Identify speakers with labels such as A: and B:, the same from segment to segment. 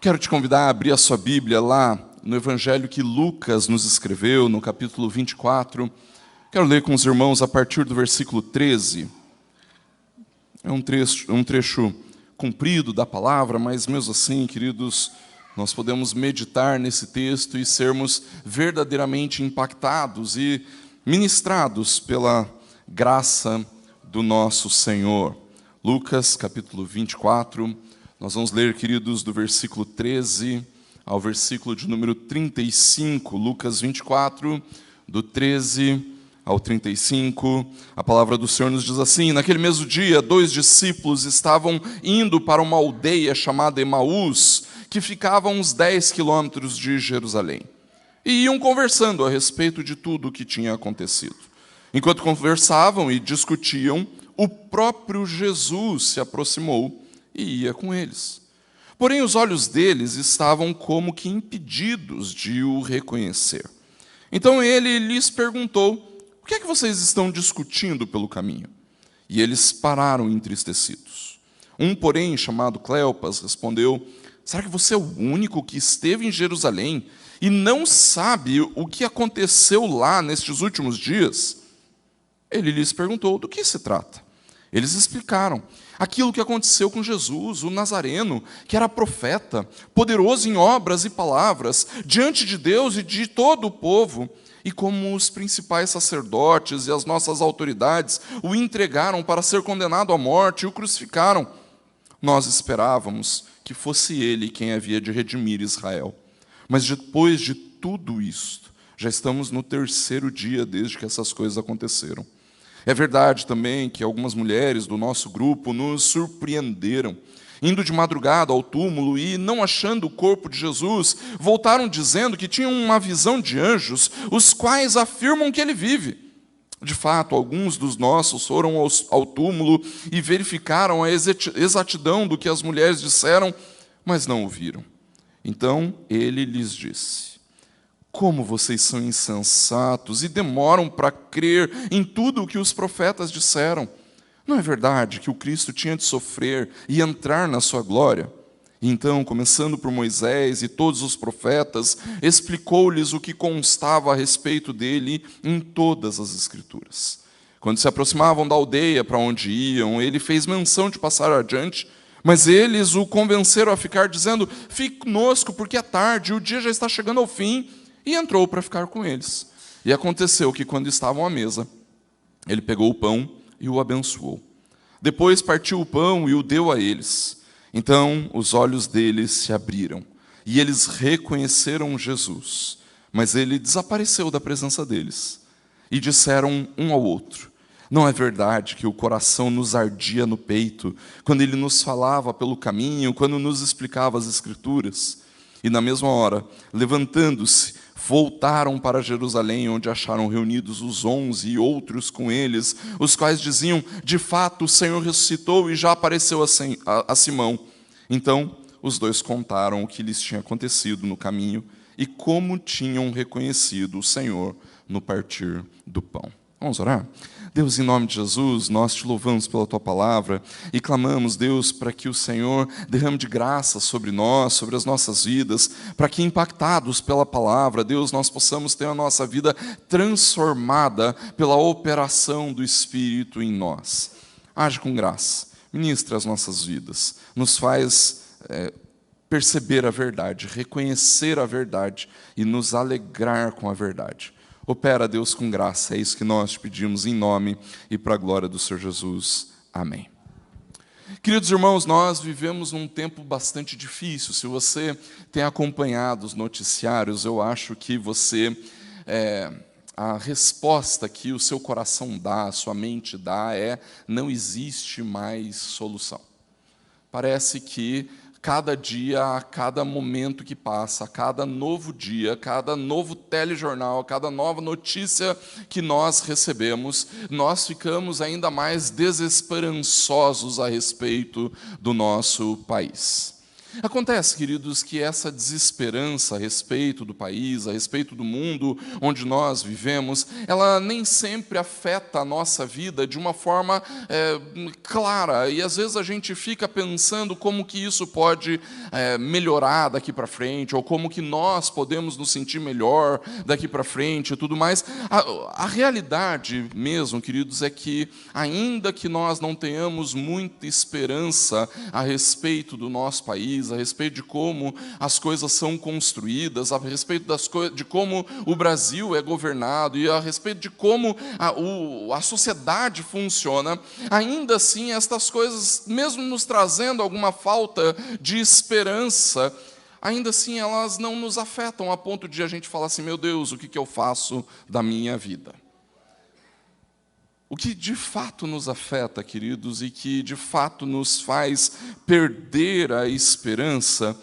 A: Quero te convidar a abrir a sua Bíblia lá no Evangelho que Lucas nos escreveu, no capítulo 24. Quero ler com os irmãos a partir do versículo 13. É um trecho comprido da palavra, mas mesmo assim, queridos, nós podemos meditar nesse texto e sermos verdadeiramente impactados e ministrados pela graça do nosso Senhor. Lucas, capítulo 24, nós vamos ler, queridos, do versículo 13 ao versículo de número 35. Lucas 24, do 13 ao 35. A palavra do Senhor nos diz assim: naquele mesmo dia, 2 discípulos estavam indo para uma aldeia chamada Emaús, que ficava a uns 10 quilômetros de Jerusalém. E iam conversando a respeito de tudo o que tinha acontecido. Enquanto conversavam e discutiam, o próprio Jesus se aproximou e ia com eles. Porém, os olhos deles estavam como que impedidos de o reconhecer. Então ele lhes perguntou: o que é que vocês estão discutindo pelo caminho? E eles pararam entristecidos. Um, porém, chamado Cleopas, respondeu: será que você é o único que esteve em Jerusalém e não sabe o que aconteceu lá nestes últimos dias? Ele lhes perguntou: do que se trata? Eles explicaram aquilo que aconteceu com Jesus, o Nazareno, que era profeta, poderoso em obras e palavras, diante de Deus e de todo o povo, e como os principais sacerdotes e as nossas autoridades o entregaram para ser condenado à morte e o crucificaram. Nós esperávamos que fosse ele quem havia de redimir Israel. Mas depois de tudo isto, já estamos no 3º dia desde que essas coisas aconteceram. É verdade também que algumas mulheres do nosso grupo nos surpreenderam, indo de madrugada ao túmulo e, não achando o corpo de Jesus, voltaram dizendo que tinham uma visão de anjos, os quais afirmam que ele vive. De fato, alguns dos nossos foram ao túmulo e verificaram a exatidão do que as mulheres disseram, mas não o viram. Então ele lhes disse: como vocês são insensatos e demoram para crer em tudo o que os profetas disseram. Não é verdade que o Cristo tinha de sofrer e entrar na sua glória? E então, começando por Moisés e todos os profetas, explicou-lhes o que constava a respeito dele em todas as Escrituras. Quando se aproximavam da aldeia para onde iam, ele fez menção de passar adiante, mas eles o convenceram a ficar, dizendo: fique conosco, porque é tarde, o dia já está chegando ao fim. E entrou para ficar com eles. E aconteceu que, quando estavam à mesa, ele pegou o pão e o abençoou. Depois partiu o pão e o deu a eles. Então os olhos deles se abriram, e eles reconheceram Jesus. Mas ele desapareceu da presença deles. E disseram um ao outro: não é verdade que o coração nos ardia no peito, quando ele nos falava pelo caminho, quando nos explicava as Escrituras? E na mesma hora, levantando-se, voltaram para Jerusalém, onde acharam reunidos os 11 e outros com eles, os quais diziam: de fato, o Senhor ressuscitou e já apareceu a Simão. Então, os dois contaram o que lhes tinha acontecido no caminho e como tinham reconhecido o Senhor no partir do pão. Vamos orar? Deus, em nome de Jesus, nós te louvamos pela tua palavra e clamamos, Deus, para que o Senhor derrame de graça sobre nós, sobre as nossas vidas, para que, impactados pela palavra, Deus, nós possamos ter a nossa vida transformada pela operação do Espírito em nós. Age com graça, ministra as nossas vidas, nos faz perceber a verdade, reconhecer a verdade e nos alegrar com a verdade. Opera, Deus, com graça. É isso que nós te pedimos em nome e para a glória do Senhor Jesus. Amém. Queridos irmãos, nós vivemos num tempo bastante difícil. Se você tem acompanhado os noticiários, eu acho que a resposta que o seu coração dá, a sua mente dá, não existe mais solução. Parece que cada dia, a cada momento que passa, a cada novo dia, a cada novo telejornal, a cada nova notícia que nós recebemos, nós ficamos ainda mais desesperançosos a respeito do nosso país. Acontece, queridos, que essa desesperança a respeito do país, a respeito do mundo onde nós vivemos, ela nem sempre afeta a nossa vida de uma forma clara. E às vezes a gente fica pensando como que isso pode melhorar daqui para frente, ou como que nós podemos nos sentir melhor daqui para frente e tudo mais. A realidade mesmo, queridos, é que ainda que nós não tenhamos muita esperança a respeito do nosso país, a respeito de como as coisas são construídas, a respeito de como o Brasil é governado e a respeito de como a sociedade funciona, ainda assim estas coisas, mesmo nos trazendo alguma falta de esperança, ainda assim elas não nos afetam a ponto de a gente falar assim, meu Deus, o que eu faço da minha vida? O que de fato nos afeta, queridos, e que de fato nos faz perder a esperança,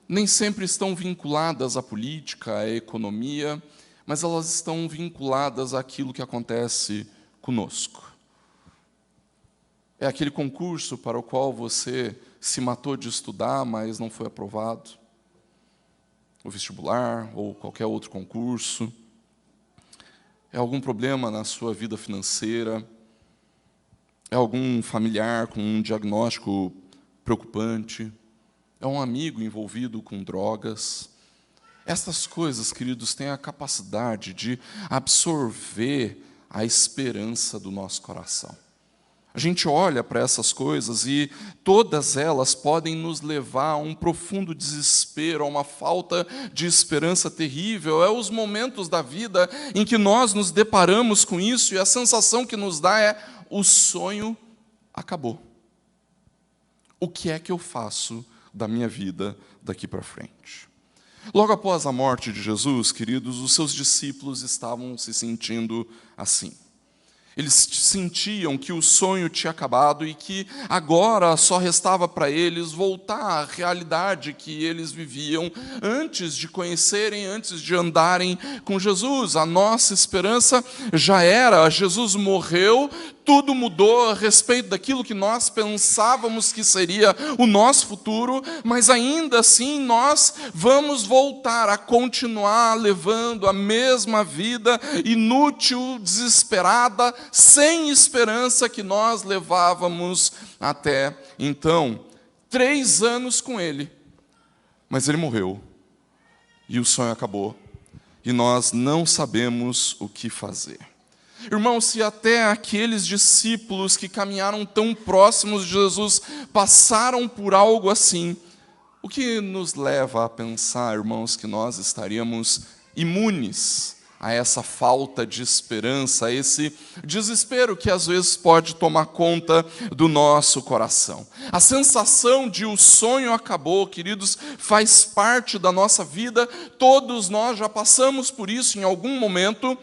A: nem sempre estão vinculadas à política, à economia, mas elas estão vinculadas àquilo que acontece conosco. É aquele concurso para o qual você se matou de estudar, mas não foi aprovado. O vestibular ou qualquer outro concurso. É algum problema na sua vida financeira? É algum familiar com um diagnóstico preocupante? É um amigo envolvido com drogas? Essas coisas, queridos, têm a capacidade de absorver a esperança do nosso coração. A gente olha para essas coisas e todas elas podem nos levar a um profundo desespero, a uma falta de esperança terrível. É os momentos da vida em que nós nos deparamos com isso e a sensação que nos dá é: o sonho acabou. O que é que eu faço da minha vida daqui para frente? Logo após a morte de Jesus, queridos, os seus discípulos estavam se sentindo assim. Eles sentiam que o sonho tinha acabado e que agora só restava para eles voltar à realidade que eles viviam antes de conhecerem, antes de andarem com Jesus. A nossa esperança já era, Jesus morreu, tudo mudou a respeito daquilo que nós pensávamos que seria o nosso futuro, mas ainda assim nós vamos voltar a continuar levando a mesma vida inútil, desesperada, sem esperança que nós levávamos até então. 3 anos com ele, mas ele morreu, e o sonho acabou, e nós não sabemos o que fazer. Irmãos, se até aqueles discípulos que caminharam tão próximos de Jesus passaram por algo assim, o que nos leva a pensar, irmãos, que nós estaríamos imunes a essa falta de esperança, a esse desespero que às vezes pode tomar conta do nosso coração? A sensação de o sonho acabou, queridos, faz parte da nossa vida, todos nós já passamos por isso em algum momento,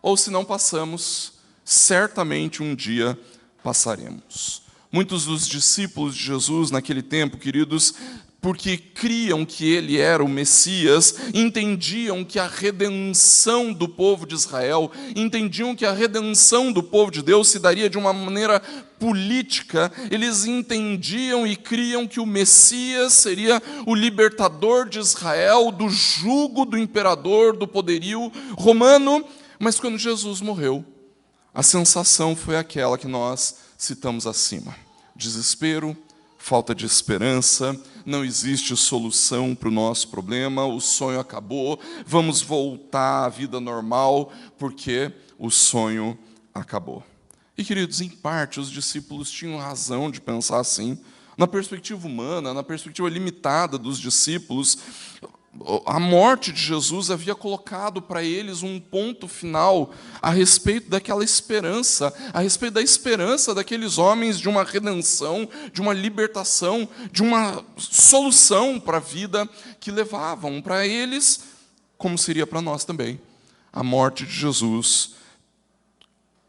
A: ou se não passamos, certamente um dia passaremos. Muitos dos discípulos de Jesus naquele tempo, queridos, porque criam que ele era o Messias, entendiam que a redenção do povo de Israel, entendiam que a redenção do povo de Deus se daria de uma maneira política. Eles entendiam e criam que o Messias seria o libertador de Israel do jugo do imperador, do poderio romano. Mas quando Jesus morreu, a sensação foi aquela que nós citamos acima: desespero, falta de esperança, não existe solução para o nosso problema, o sonho acabou, vamos voltar à vida normal, porque o sonho acabou. E, queridos, em parte, os discípulos tinham razão de pensar assim. Na perspectiva humana, na perspectiva limitada dos discípulos, a morte de Jesus havia colocado para eles um ponto final a respeito daquela esperança, a respeito da esperança daqueles homens de uma redenção, de uma libertação, de uma solução para a vida que levavam. Para eles, como seria para nós também, a morte de Jesus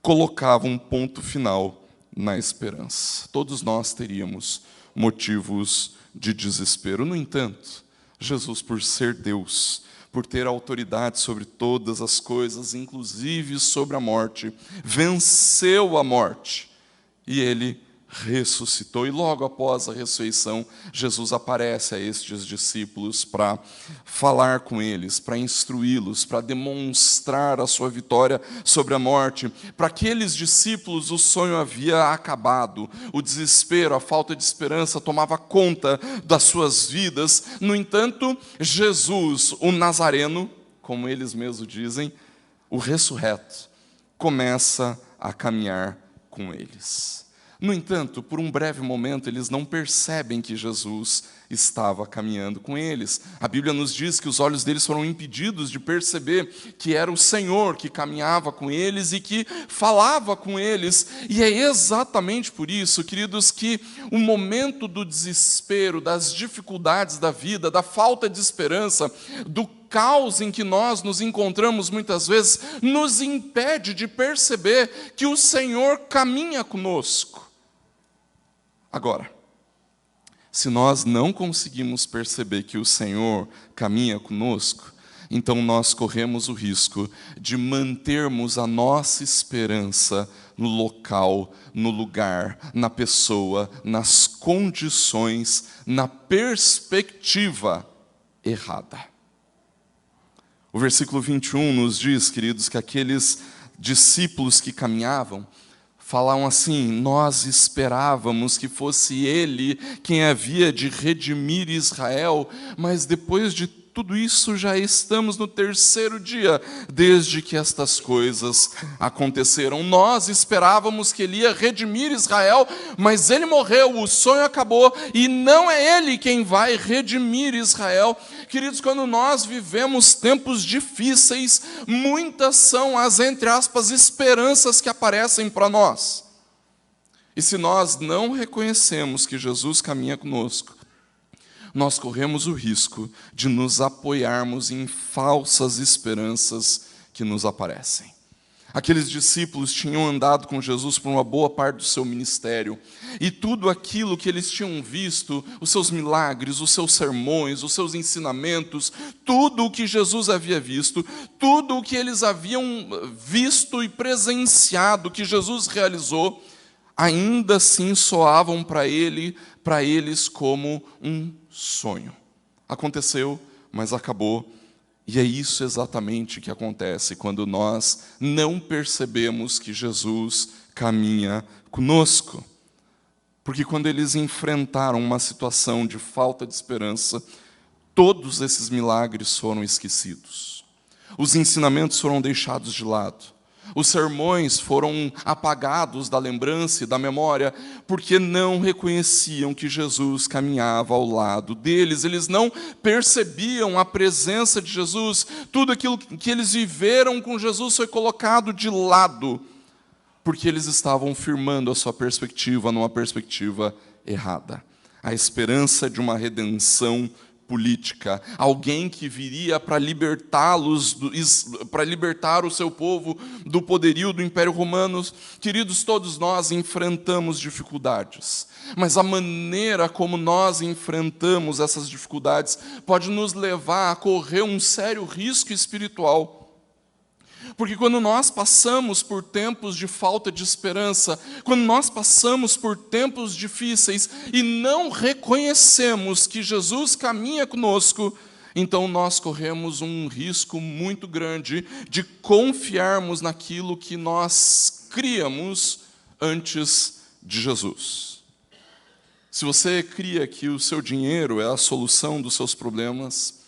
A: colocava um ponto final na esperança. Todos nós teríamos motivos de desespero. No entanto, Jesus, por ser Deus, por ter autoridade sobre todas as coisas, inclusive sobre a morte, venceu a morte, e ele ressuscitou. E logo após a ressurreição, Jesus aparece a estes discípulos para falar com eles, para instruí-los, para demonstrar a sua vitória sobre a morte. Para aqueles discípulos, o sonho havia acabado, o desespero, a falta de esperança tomava conta das suas vidas. No entanto, Jesus, o Nazareno, como eles mesmos dizem, o ressurreto, começa a caminhar com eles. No entanto, por um breve momento, eles não percebem que Jesus estava caminhando com eles. A Bíblia nos diz que os olhos deles foram impedidos de perceber que era o Senhor que caminhava com eles e que falava com eles. E é exatamente por isso, queridos, que o momento do desespero, das dificuldades da vida, da falta de esperança, do caos em que nós nos encontramos muitas vezes, nos impede de perceber que o Senhor caminha conosco. Agora, se nós não conseguimos perceber que o Senhor caminha conosco, então nós corremos o risco de mantermos a nossa esperança no local, no lugar, na pessoa, nas condições, na perspectiva errada. O versículo 21 nos diz, queridos, que aqueles discípulos que caminhavam falam assim: nós esperávamos que fosse Ele quem havia de redimir Israel, mas depois de tudo isso já estamos no terceiro dia desde que estas coisas aconteceram. Nós esperávamos que Ele ia redimir Israel, mas Ele morreu, o sonho acabou e não é Ele quem vai redimir Israel. Queridos, quando nós vivemos tempos difíceis, muitas são as, entre aspas, esperanças que aparecem para nós. E se nós não reconhecemos que Jesus caminha conosco, nós corremos o risco de nos apoiarmos em falsas esperanças que nos aparecem. Aqueles discípulos tinham andado com Jesus por uma boa parte do seu ministério, e tudo aquilo que eles tinham visto, os seus milagres, os seus sermões, os seus ensinamentos, tudo o que Jesus havia visto, tudo o que eles haviam visto e presenciado que Jesus realizou, ainda assim soavam para eles como um sonho. Aconteceu, mas acabou. E é isso exatamente que acontece quando nós não percebemos que Jesus caminha conosco. Porque quando eles enfrentaram uma situação de falta de esperança, todos esses milagres foram esquecidos. Os ensinamentos foram deixados de lado. Os sermões foram apagados da lembrança e da memória, porque não reconheciam que Jesus caminhava ao lado deles. Eles não percebiam a presença de Jesus. Tudo aquilo que eles viveram com Jesus foi colocado de lado, porque eles estavam firmando a sua perspectiva numa perspectiva errada. A esperança de uma redenção política, alguém que viria para libertá-los, para libertar o seu povo do poderio do Império Romano. Queridos, todos nós enfrentamos dificuldades, mas a maneira como nós enfrentamos essas dificuldades pode nos levar a correr um sério risco espiritual. Porque quando nós passamos por tempos de falta de esperança, quando nós passamos por tempos difíceis e não reconhecemos que Jesus caminha conosco, então nós corremos um risco muito grande de confiarmos naquilo que nós criamos antes de Jesus. Se você cria que o seu dinheiro é a solução dos seus problemas,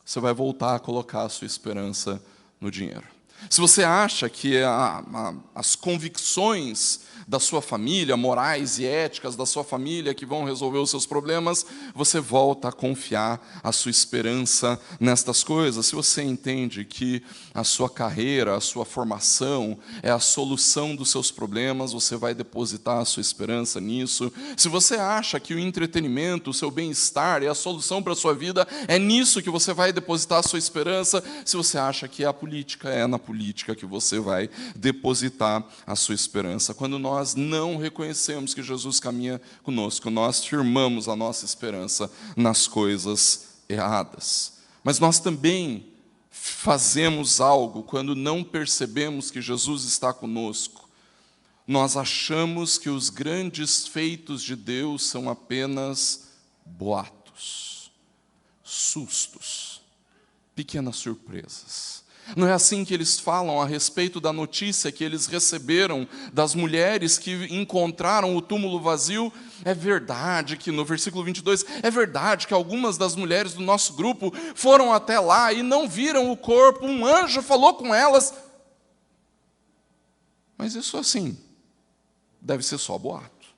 A: você vai voltar a colocar a sua esperança no dinheiro. Se você acha que as convicções da sua família, morais e éticas da sua família que vão resolver os seus problemas, você volta a confiar a sua esperança nestas coisas. Se você entende que a sua carreira, a sua formação é a solução dos seus problemas, você vai depositar a sua esperança nisso. Se você acha que o entretenimento, o seu bem-estar é a solução para a sua vida, é nisso que você vai depositar a sua esperança. Se você acha que a política é na política que você vai depositar a sua esperança. Quando nós não reconhecemos que Jesus caminha conosco, nós firmamos a nossa esperança nas coisas erradas. Mas nós também fazemos algo quando não percebemos que Jesus está conosco. nós achamos que os grandes feitos de Deus são apenas boatos, sustos, pequenas surpresas. Não é assim que eles falam a respeito da notícia que eles receberam das mulheres que encontraram o túmulo vazio? É verdade que, no versículo 22, é verdade que algumas das mulheres do nosso grupo foram até lá e não viram o corpo, um anjo falou com elas. Mas isso, assim, deve ser só boato.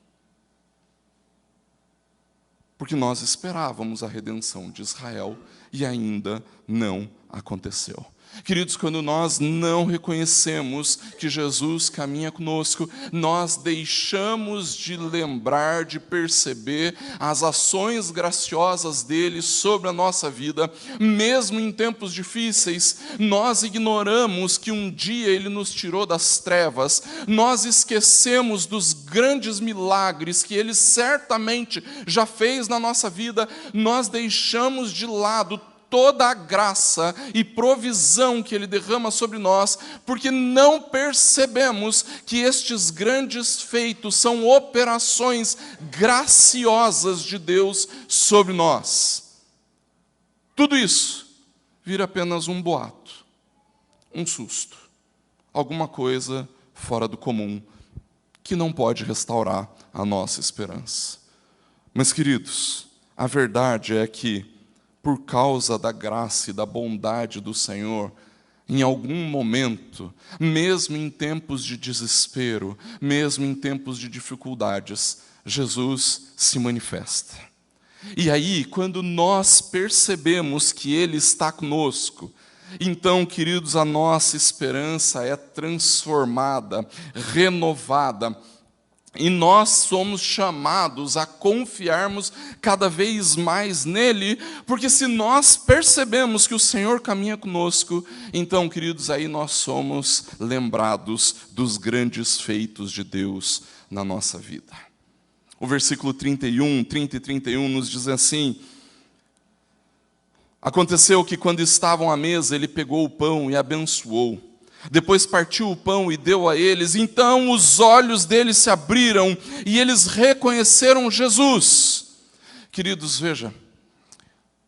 A: Porque nós esperávamos a redenção de Israel e ainda não aconteceu. Queridos, quando nós não reconhecemos que Jesus caminha conosco, nós deixamos de lembrar, de perceber as ações graciosas dele sobre a nossa vida, mesmo em tempos difíceis. Nós ignoramos que um dia ele nos tirou das trevas, nós esquecemos dos grandes milagres que ele certamente já fez na nossa vida, nós deixamos de lado toda a graça e provisão que ele derrama sobre nós, porque não percebemos que estes grandes feitos são operações graciosas de Deus sobre nós. Tudo isso vira apenas um boato, um susto, alguma coisa fora do comum, que não pode restaurar a nossa esperança. Mas, queridos, a verdade é que, por causa da graça e da bondade do Senhor, em algum momento, mesmo em tempos de desespero, mesmo em tempos de dificuldades, Jesus se manifesta. E aí, quando nós percebemos que Ele está conosco, então, queridos, a nossa esperança é transformada, renovada, e nós somos chamados a confiarmos cada vez mais nele, porque se nós percebemos que o Senhor caminha conosco, então, queridos, aí nós somos lembrados dos grandes feitos de Deus na nossa vida. O versículo 30 e 31 nos diz assim: aconteceu que quando estavam à mesa, ele pegou o pão e abençoou. Depois partiu o pão e deu a eles. Então os olhos deles se abriram e eles reconheceram Jesus. Queridos, veja,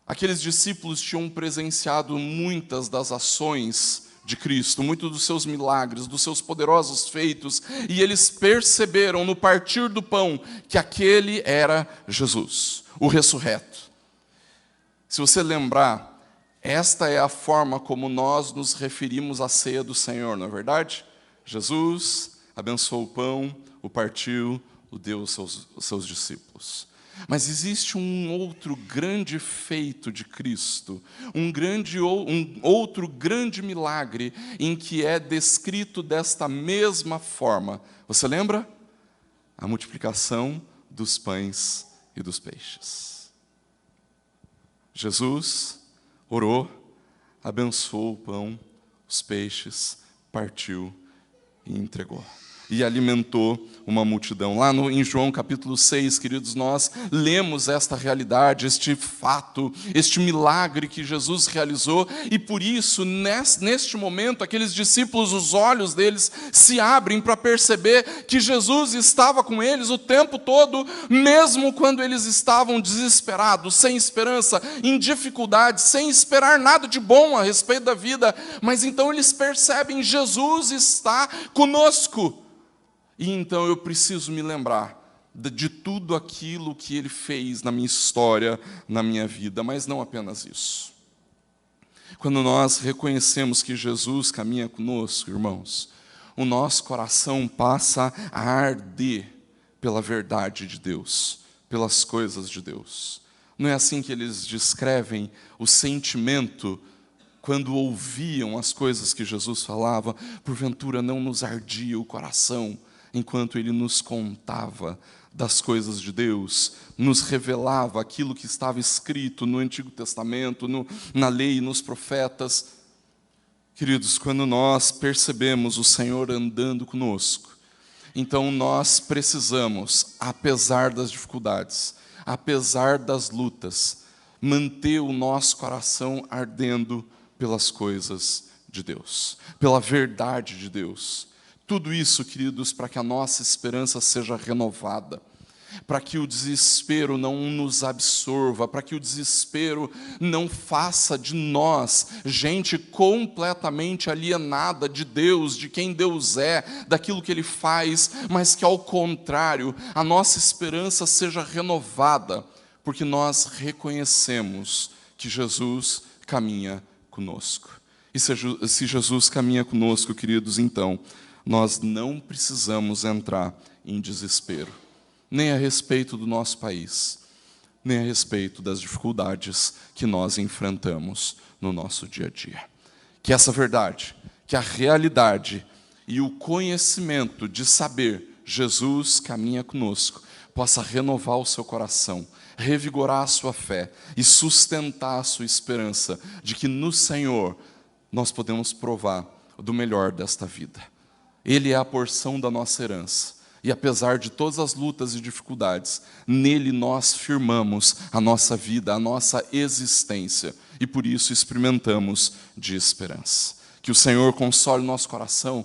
A: aqueles discípulos tinham presenciado muitas das ações de Cristo, muitos dos seus milagres, dos seus poderosos feitos, e eles perceberam no partir do pão que aquele era Jesus, o ressurreto. Se você lembrar, esta é a forma como nós nos referimos à ceia do Senhor, não é verdade? Jesus abençoou o pão, o partiu, o deu aos seus discípulos. Mas existe um outro grande feito de Cristo, um outro grande milagre em que é descrito desta mesma forma. Você lembra? A multiplicação dos pães e dos peixes. Jesus orou, abençoou o pão, os peixes, partiu e entregou. E alimentou uma multidão. Lá em João capítulo 6, queridos, nós lemos esta realidade, este fato, este milagre que Jesus realizou, e por isso, neste momento, aqueles discípulos, os olhos deles se abrem para perceber que Jesus estava com eles o tempo todo, mesmo quando eles estavam desesperados, sem esperança, em dificuldade, sem esperar nada de bom a respeito da vida, mas então eles percebem: Jesus está conosco. E então eu preciso me lembrar de tudo aquilo que Ele fez na minha história, na minha vida, mas não apenas isso. Quando nós reconhecemos que Jesus caminha conosco, irmãos, o nosso coração passa a arder pela verdade de Deus, pelas coisas de Deus. Não é assim que eles descrevem o sentimento quando ouviam as coisas que Jesus falava? Porventura não nos ardia o coração enquanto Ele nos contava das coisas de Deus, nos revelava aquilo que estava escrito no Antigo Testamento, na lei e nos profetas. Queridos, quando nós percebemos o Senhor andando conosco, então nós precisamos, apesar das dificuldades, apesar das lutas, manter o nosso coração ardendo pelas coisas de Deus, pela verdade de Deus. Tudo isso, queridos, para que a nossa esperança seja renovada, para que o desespero não nos absorva, para que o desespero não faça de nós gente completamente alienada de Deus, de quem Deus é, daquilo que Ele faz, mas que, ao contrário, a nossa esperança seja renovada, porque nós reconhecemos que Jesus caminha conosco. E se Jesus caminha conosco, queridos, então, nós não precisamos entrar em desespero, nem a respeito do nosso país, nem a respeito das dificuldades que nós enfrentamos no nosso dia a dia. Que essa verdade, que a realidade e o conhecimento de saber Jesus caminha conosco, possa renovar o seu coração, revigorar a sua fé e sustentar a sua esperança de que no Senhor nós podemos provar do melhor desta vida. Ele é a porção da nossa herança. E apesar de todas as lutas e dificuldades, nele nós firmamos a nossa vida, a nossa existência. E por isso experimentamos de esperança. Que o Senhor console nosso coração